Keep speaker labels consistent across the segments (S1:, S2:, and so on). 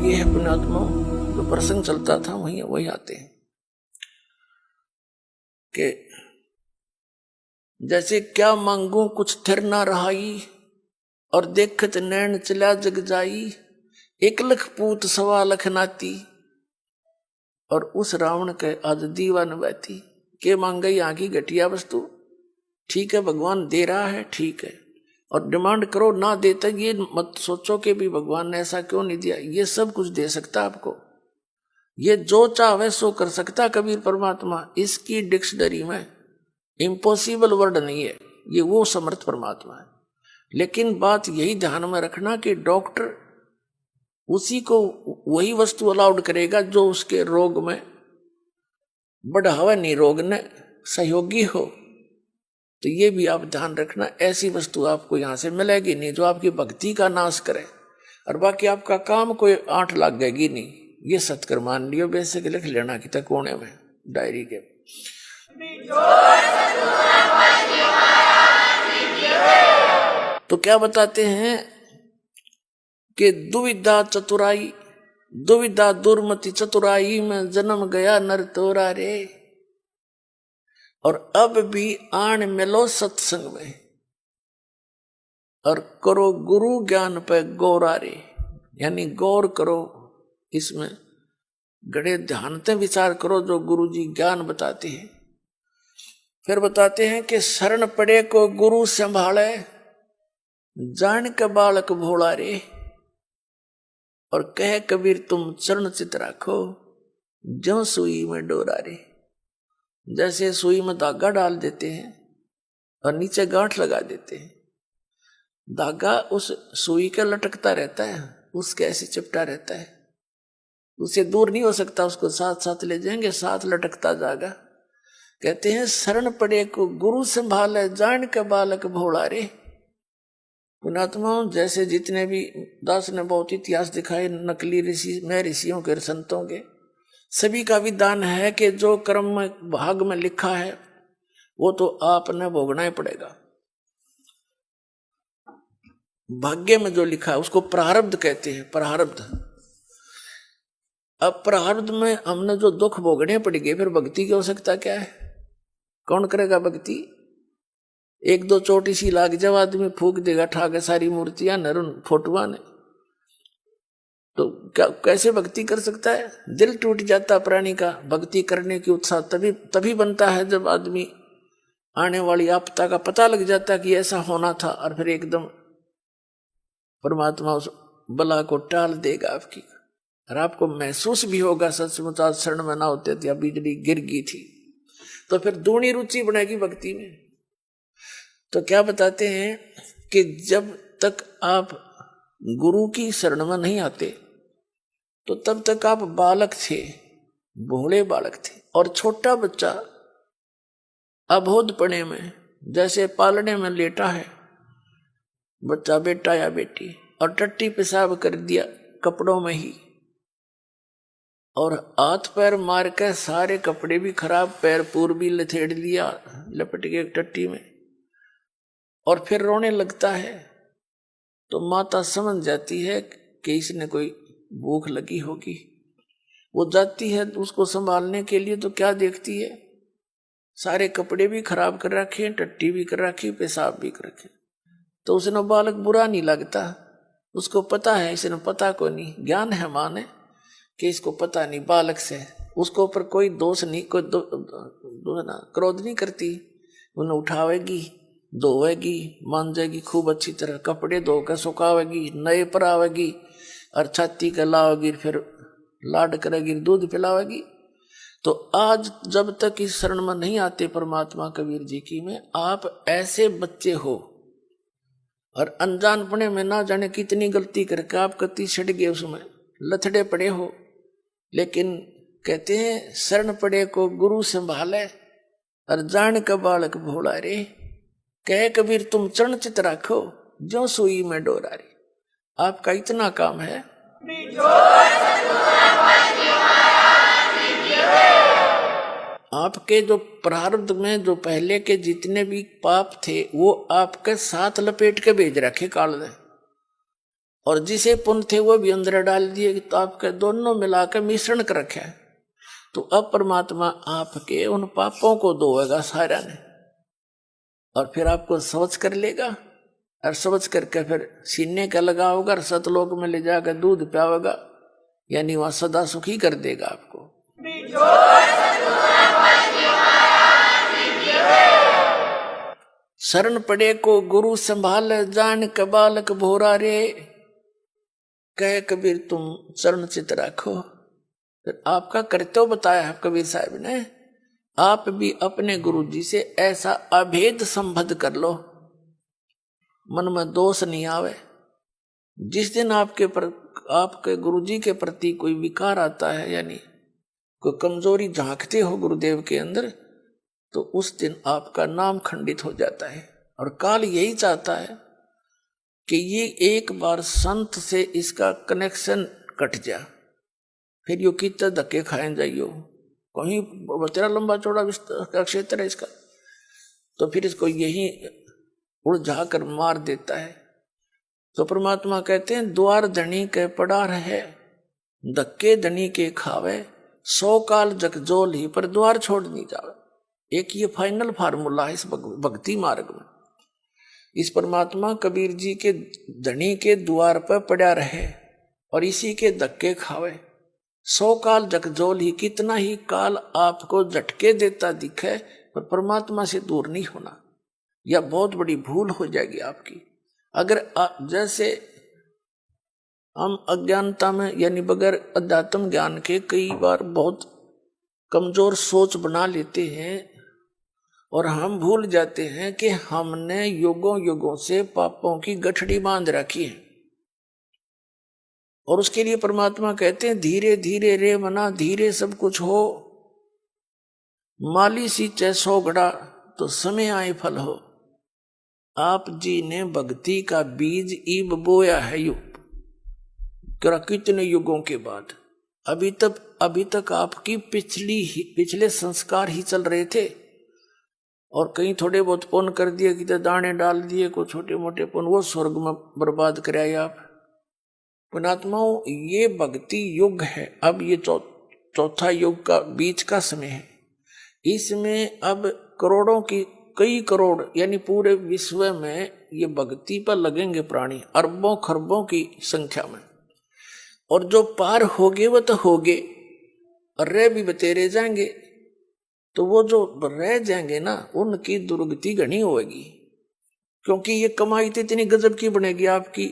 S1: ये है पुण्यात्मा, जो प्रसंग चलता था वही आते हैं कि जैसे क्या मांगू कुछ थिर ना रहाई, और देखत नैन चला जग जाई, 1 लाख पूत 1.25 लाख नाती, और उस रावण के आज दीवान बैठी के मांगे यहाँ की घटिया वस्तु। ठीक है भगवान दे रहा है, ठीक है, और डिमांड करो, ना देता ये मत सोचो कि भी भगवान ने ऐसा क्यों नहीं दिया। ये सब कुछ दे सकता आपको, ये जो चाहे सो कर सकता कबीर परमात्मा। इसकी डिक्शनरी में इम्पॉसिबल वर्ड नहीं है, ये वो समर्थ परमात्मा है। लेकिन बात यही ध्यान में रखना कि डॉक्टर उसी को वही वस्तु अलाउड करेगा जो उसके रोग में बढ़ावा, नहीं रोग ने सहयोगी हो। तो ये भी आप ध्यान रखना, ऐसी वस्तु आपको यहां से मिलेगी नहीं जो आपकी भक्ति का नाश करे, और बाकी आपका काम कोई 8 लाख गएगी नहीं। ये सत्कर मान लियो, बेसिक लिख लेना कि तक कोने में डायरी के। तो क्या बताते हैं कि दुविधा चतुराई, दुविधा दुर्मति चतुराई में जन्म गया नर तोरा रे, और अब भी आन मिलो सत्संग में, और करो गुरु ज्ञान पे गौरा रे। यानी गौर करो, इसमें गड़े ध्यान से विचार करो जो गुरु जी ज्ञान बताते हैं। फिर बताते हैं कि शरण पड़े को गुरु संभाले, जान के बालक भोला रे, और कह कबीर तुम चरण चित राखो, ज्यों सुई में डोरा रे। जैसे सुई में धागा डाल देते हैं और नीचे गांठ लगा देते हैं, धागा उस सुई के लटकता रहता है, उसके ऐसे चिपटा रहता है, उसे दूर नहीं हो सकता, उसको साथ साथ ले जाएंगे, साथ लटकता जाएगा। कहते हैं शरण पड़े को गुरु संभाले, जान के बालक भोला रे। पुणात्माओं, जैसे जितने भी दास ने बहुत इतिहास दिखाए नकली ऋषि में, ऋषियों के संतों के, सभी का विधान है कि जो कर्म में भाग में लिखा है वो तो आपने भोगना ही पड़ेगा। भाग्य में जो लिखा है उसको प्रारब्ध कहते हैं, प्रारब्ध। अब प्रारब्ध में हमने जो दुख भोगने पड़ेंगे, फिर भक्ति की आवश्यकता क्या है? कौन करेगा भक्ति? 1-2 चोटी सी लाग जब आदमी फूक देगा ठाके सारी मूर्तियां नरुन फोटुआ ने, तो क्या कैसे भक्ति कर सकता है? दिल टूट जाता प्राणी का। भक्ति करने की उत्साह तभी बनता है जब आदमी आने वाली आपदा का पता लग जाता कि ऐसा होना था, और फिर एकदम परमात्मा उस बला को टाल देगा आपकी, और आपको महसूस भी होगा सचमुच आज शरण में ना होते थे या बिजली गिर गई थी। तो फिर दूनी रुचि बनेगी भक्ति में। तो क्या बताते हैं कि जब तक आप गुरु की शरण में नहीं आते तो तब तक आप बालक थे, भोले बालक थे। और छोटा बच्चा अबोधपने में जैसे पालने में लेटा है बच्चा, बेटा या बेटी, और टट्टी पेशाब कर दिया कपड़ों में ही, और हाथ पैर मार के सारे कपड़े भी खराब, पैर पूर भी लथेड़ लिया लपट के टट्टी में, और फिर रोने लगता है, तो माता समझ जाती है कि इसने कोई भूख लगी होगी। वो जाती है उसको संभालने के लिए, तो क्या देखती है? सारे कपड़े भी खराब कर रखे, टट्टी भी कर रखी, पेशाब भी कर रखे। तो उसने बालक बुरा नहीं लगता, उसको पता है, इसने पता को नहीं, ज्ञान है मां ने कि इसको पता नहीं, बालक से उसको ऊपर कोई दोष नहीं, कोई क्रोध नहीं करती। उन्हें उठावेगी, धोवेगी, मांजेगी खूब अच्छी तरह, कपड़े धोकर सुखावेगी, नए पर आवेगी, और छाती के लावेगी, फिर लाड करेगी, दूध पिलावेगी। तो आज जब तक इस शरण में नहीं आते परमात्मा कबीर जी की में, आप ऐसे बच्चे हो, और अनजानपने में ना जाने कितनी गलती करके आप कति छट गए, उसमें लथड़े पड़े हो। लेकिन कहते हैं शरण पड़े को गुरु संभाले, और जान का बालक भोला रे, कह कबीर तुम चरण चित राखो, ज्यों सुई में डोरा रे। आपका इतना काम है। आपके जो प्रारब्ध में जो पहले के जितने भी पाप थे वो आपके साथ लपेट के भेज रखे काल ने, और जिसे पुण्य थे वो भी अंदर डाल दिए, तो आपके दोनों मिलाकर मिश्रण कर रखे है। तो अब परमात्मा आपके उन पापों को धोएगा सारा ने, और फिर आपको समझ कर लेगा, और समझ करके फिर सीने का लगाओगा और सतलोक में ले जाकर दूध पियाओगा, यानी वहां सदा सुखी कर देगा आपको। शरण पड़े को गुरु संभाल, जान के बालक भोरा रे, कह कबीर तुम चरण चित रखो। फिर आपका कर्तव्य बताया है कबीर साहब ने, आप भी अपने गुरु जी से ऐसा अभेद संबंध कर लो, मन में दोष नहीं आवे। जिस दिन आपके गुरु जी के प्रति कोई विकार आता है, यानी कोई कमजोरी झांकते हो गुरुदेव के अंदर, तो उस दिन आपका नाम खंडित हो जाता है। और काल यही चाहता है कि ये एक बार संत से इसका कनेक्शन कट जा, फिर यो कितना धक्के खाए जाइयो, कहीं तेरा लंबा चौड़ा का क्षेत्र है इसका, तो फिर इसको यही उलझा कर मार देता है। तो परमात्मा कहते हैं द्वार धनी के पड़ा रहे, धक्के धनी के खावे, 100 काल जगजोल ही पर द्वार छोड़ नहीं जावे। एक ये फाइनल फार्मूला है इस भक्ति मार्ग में। इस परमात्मा कबीर जी के धनी के द्वार पर पड़ा रहे और इसी के धक्के खावे, 100 काल जगजोल ही, कितना ही काल आपको झटके देता दिखे पर परमात्मा से दूर नहीं होना, यह बहुत बड़ी भूल हो जाएगी आपकी। अगर जैसे हम अज्ञानता में, यानी बगैर अध्यात्म ज्ञान के कई बार बहुत कमजोर सोच बना लेते हैं और हम भूल जाते हैं कि हमने युगों युगों से पापों की गठड़ी बांध रखी है। और उसके लिए परमात्मा कहते हैं धीरे धीरे रे मना, धीरे सब कुछ हो, माली सींचे 100 घड़ा तो समय आए फल हो। आप जी ने भक्ति का बीज ईब बोया है कितने युगों के बाद, अभी तक आपकी पिछले संस्कार ही चल रहे थे, और कहीं थोड़े बहुत पुण्य कर दिए, कि दाने डाल दिए, को छोटे मोटे पुण्य, वो स्वर्ग में बर्बाद कराए आप। पुणात्माओं, ये भक्ति युग है। अब ये चौथा युग का बीच का समय है। इसमें अब करोड़ों की, कई करोड़, यानी पूरे विश्व में ये भक्ति पर लगेंगे प्राणी, अरबों खरबों की संख्या में। और जो पार होगे वो तो होगे, और रह भी बतेरे जाएंगे, तो वो जो रह जाएंगे ना, उनकी दुर्गति घनी होगी, क्योंकि ये कमाई तो इतनी गजब की बनेगी आपकी,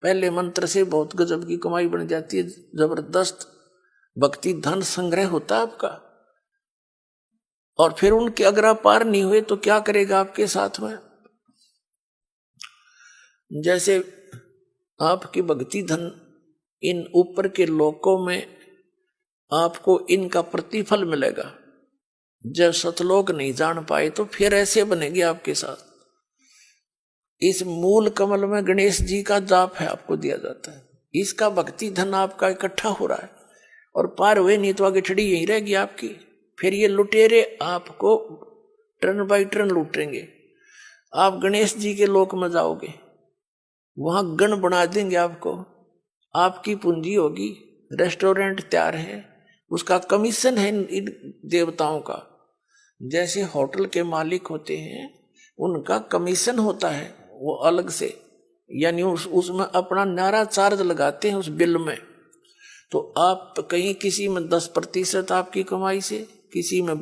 S1: पहले मंत्र से बहुत गजब की कमाई बन जाती है, जबरदस्त भक्ति धन संग्रह होता है आपका। और फिर उनके अगर आप पार नहीं हुए तो क्या करेगा आपके साथ में। जैसे आपकी भक्ति धन इन ऊपर के लोकों में आपको इनका प्रतिफल मिलेगा, जब सतलोक नहीं जान पाए तो फिर ऐसे बनेगी आपके साथ। इस मूल कमल में गणेश जी का जाप है, आपको दिया जाता है, इसका भक्ति धन आपका इकट्ठा हो रहा है, और पार हुए नहीं तो आगे ठड़ी यही रहेगी आपकी। फिर ये लुटेरे आपको टर्न बाई टर्न लूटेंगे। आप गणेश जी के लोक में जाओगे, वहां गण बना देंगे आपको, आपकी पूंजी होगी, रेस्टोरेंट तैयार है, उसका कमीशन है इन देवताओं का। जैसे होटल के मालिक होते हैं, उनका कमीशन होता है वो अलग से, यानी उसमें अपना नारा चार्ज लगाते हैं उस बिल में। तो आप कहीं किसी में 10% आपकी कमाई से, किसी में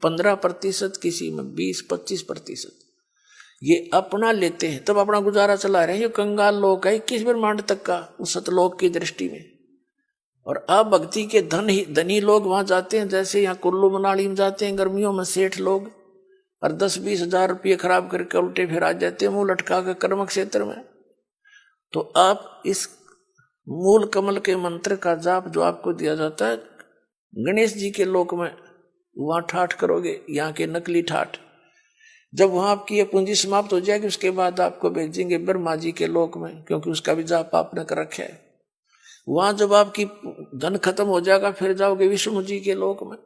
S1: 15%, किसी में 20-25%, ये अपना लेते हैं, तब अपना गुजारा चला रहे हैं। ये कंगाल लोग है 21 ब्रह्मांड तक का उस सतलोक की दृष्टि में। और अब भक्ति के धनी लोग वहां जाते हैं, जैसे यहाँ कुल्लू मनाली में जाते हैं गर्मियों में सेठ लोग, और 10-20 हजार रुपये खराब करके उल्टे फिर आ जाते हैं मुंह लटका कर कर्म क्षेत्र में। तो आप इस मूल कमल के मंत्र का जाप जो आपको दिया जाता है गणेश जी के लोक में, वहां ठाठ करोगे, यहाँ के नकली ठाठ। जब वहां आपकी ये पूंजी समाप्त हो जाएगी, उसके बाद आपको भेजेंगे ब्रह्मा जी के लोक में, क्योंकि उसका भी जाप आपने कर रखा है। वहां जब आपकी धन खत्म हो जाएगा, फिर जाओगे विष्णु जी के लोक में,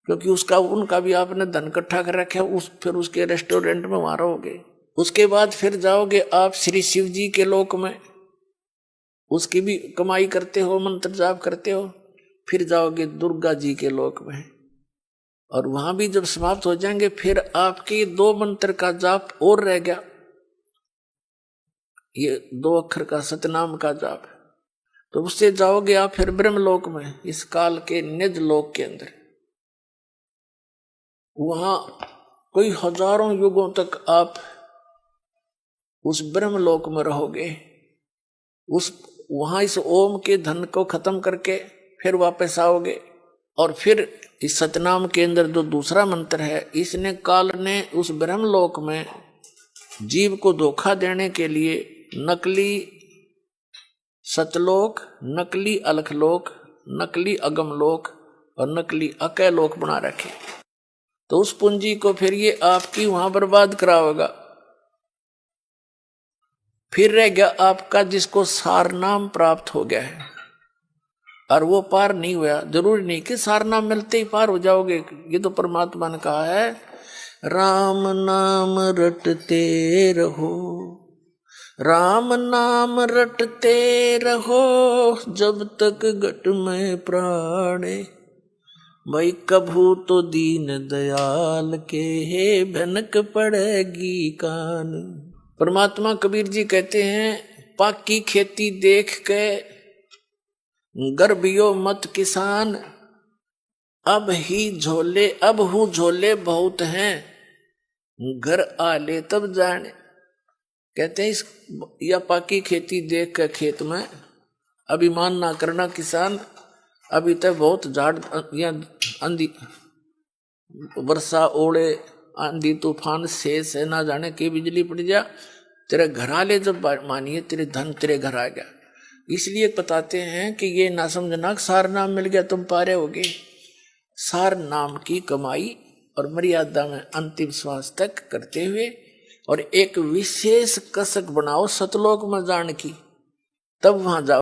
S1: क्योंकि उनका भी आपने धन इकट्ठा कर रखा है, फिर उसके रेस्टोरेंट में वहां रहोगे। उसके बाद फिर जाओगे आप श्री शिव जी के लोक में, उसकी भी कमाई करते हो, मंत्र जाप करते हो। फिर जाओगे दुर्गा जी के लोक में, और वहां भी जब समाप्त हो जाएंगे फिर आपके 2 मंत्र का जाप और रह गया, ये 2 अक्षर का सतनाम का जाप, तो उससे जाओगे आप फिर ब्रह्मलोक में, इस काल के निज लोक के अंदर। वहां कोई हजारों युगों तक आप उस ब्रह्मलोक में रहोगे। वहां इस ओम के धन को खत्म करके फिर वापस आओगे, और फिर इस सतनाम के अंदर जो दूसरा मंत्र है, इसने काल ने उस ब्रह्मलोक में जीव को धोखा देने के लिए नकली सतलोक, नकली अलखलोक, नकली अगमलोक और नकली अकैलोक बना रखे। तो उस पूंजी को फिर ये आपकी वहां बर्बाद कराओगा। फिर रह गया आपका जिसको सार नाम प्राप्त हो गया है और वो पार नहीं हुआ। जरूरी नहीं कि सार नाम मिलते ही पार हो जाओगे, ये तो परमात्मा ने कहा है, राम नाम रटते रहो, राम नाम रटते रहो, जब तक घट में प्राणे, भाई कभू तो दीन दयाल के भनक पड़ेगी कान। परमात्मा कबीर जी कहते हैं, पाकी खेती देख के गर्भियो मत किसान, अब हूँ झोले बहुत हैं, घर आले तब जाने। कहते हैं इस या पाकी खेती देख के खेत में अभिमान ना करना किसान, अभी तक बहुत झाड़ या आंधी वर्षा ओले आंधी तूफान शेष है, ना जाने की बिजली पड़ जा, तेरे घर आले जब मानिए तेरे धन तेरे घर आ गया। इसलिए बताते हैं कि ये ना समझना सार नाम मिल गया तुम पारे होगे। सार नाम की कमाई और मर्यादा में अंतिम श्वास तक करते हुए, और एक विशेष कसक बनाओ सतलोक में जान की, तब वहां जाओ।